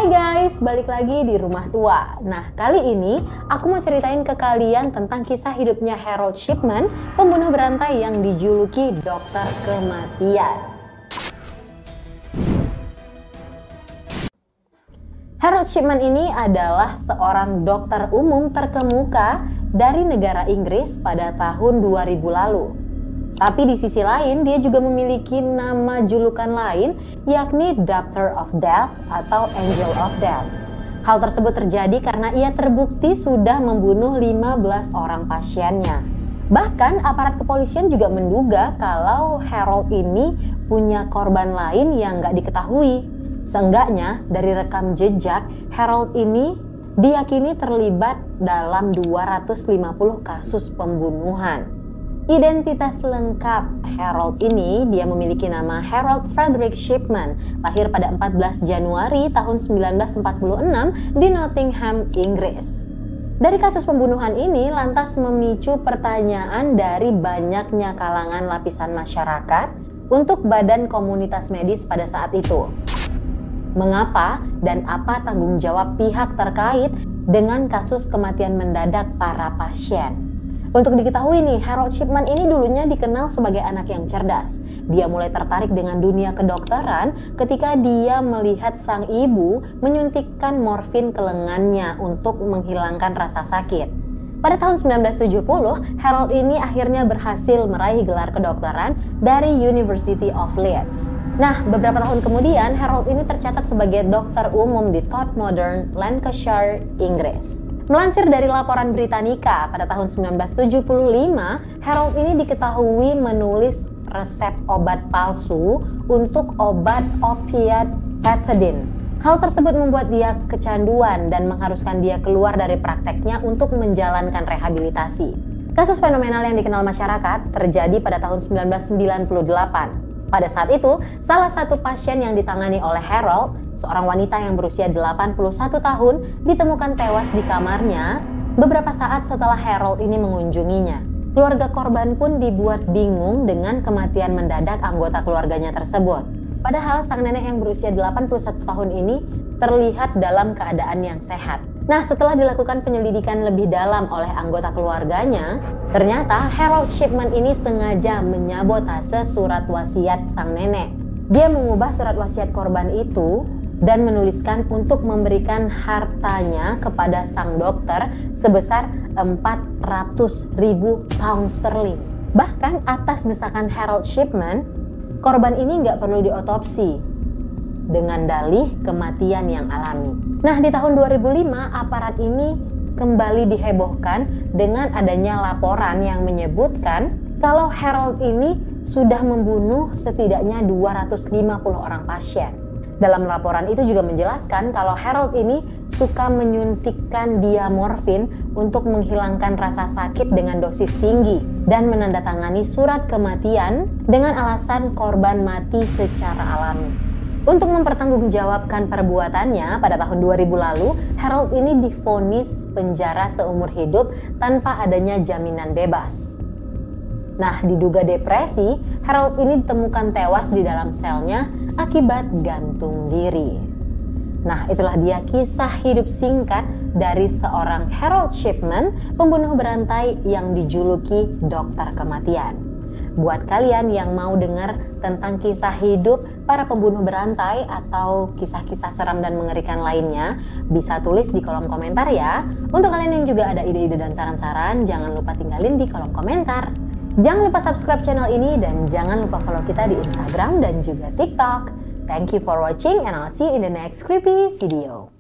Hai guys, balik lagi di Rumah Tua. Nah, kali ini aku mau ceritain ke kalian tentang kisah hidupnya Harold Shipman, pembunuh berantai yang dijuluki Dokter Kematian. Harold Shipman ini adalah seorang dokter umum terkemuka dari negara Inggris pada tahun 2000 lalu. Tapi di sisi lain, dia juga memiliki nama julukan lain, yakni Doctor of Death atau Angel of Death. Hal tersebut terjadi karena ia terbukti sudah membunuh 15 orang pasiennya. Bahkan aparat kepolisian juga menduga kalau Harold ini punya korban lain yang nggak diketahui. Seenggaknya dari rekam jejak, Harold ini diyakini terlibat dalam 250 kasus pembunuhan. Identitas lengkap Harold ini, dia memiliki nama Harold Frederick Shipman, lahir pada 14 Januari tahun 1946 di Nottingham, Inggris. Dari kasus pembunuhan ini lantas memicu pertanyaan dari banyaknya kalangan lapisan masyarakat untuk badan komunitas medis pada saat itu. Mengapa dan apa tanggung jawab pihak terkait dengan kasus kematian mendadak para pasien? Untuk diketahui nih, Harold Shipman ini dulunya dikenal sebagai anak yang cerdas. Dia mulai tertarik dengan dunia kedokteran ketika dia melihat sang ibu menyuntikkan morfin ke lengannya untuk menghilangkan rasa sakit. Pada tahun 1970, Harold ini akhirnya berhasil meraih gelar kedokteran dari University of Leeds. Nah, beberapa tahun kemudian, Harold ini tercatat sebagai dokter umum di Todmorden, Lancashire, Inggris. Melansir dari laporan Britannica, pada tahun 1975, Harold ini diketahui menulis resep obat palsu untuk obat opiat pethidine. Hal tersebut membuat dia kecanduan dan mengharuskan dia keluar dari prakteknya untuk menjalankan rehabilitasi. Kasus fenomenal yang dikenal masyarakat terjadi pada tahun 1998. Pada saat itu, salah satu pasien yang ditangani oleh Harold, seorang wanita yang berusia 81 tahun, ditemukan tewas di kamarnya beberapa saat setelah Harold ini mengunjunginya. Keluarga korban pun dibuat bingung dengan kematian mendadak anggota keluarganya tersebut. Padahal sang nenek yang berusia 81 tahun ini terlihat dalam keadaan yang sehat. Nah, setelah dilakukan penyelidikan lebih dalam oleh anggota keluarganya, ternyata Harold Shipman ini sengaja menyabotase surat wasiat sang nenek. Dia mengubah surat wasiat korban itu dan menuliskan untuk memberikan hartanya kepada sang dokter sebesar 400.000 pound sterling. Bahkan atas desakan Harold Shipman, korban ini nggak perlu diotopsi dengan dalih kematian yang alami. Nah, di tahun 2005 aparat ini kembali dihebohkan dengan adanya laporan yang menyebutkan kalau Harold ini sudah membunuh setidaknya 250 orang pasien. Dalam laporan itu juga menjelaskan kalau Harold ini suka menyuntikkan dia morfin untuk menghilangkan rasa sakit dengan dosis tinggi dan menandatangani surat kematian dengan alasan korban mati secara alami. Untuk mempertanggungjawabkan perbuatannya, pada tahun 2000 lalu, Harold ini divonis penjara seumur hidup tanpa adanya jaminan bebas. Nah, diduga depresi, Harold ini ditemukan tewas di dalam selnya akibat gantung diri. Nah, itulah dia kisah hidup singkat dari seorang Harold Shipman, pembunuh berantai yang dijuluki Dokter Kematian. Buat kalian yang mau dengar tentang kisah hidup para pembunuh berantai atau kisah-kisah seram dan mengerikan lainnya, bisa tulis di kolom komentar ya. Untuk kalian yang juga ada ide-ide dan saran-saran, jangan lupa tinggalin di kolom komentar. Jangan lupa subscribe channel ini dan jangan lupa follow kita di Instagram dan juga TikTok. Thank you for watching and I'll see you in the next creepy video.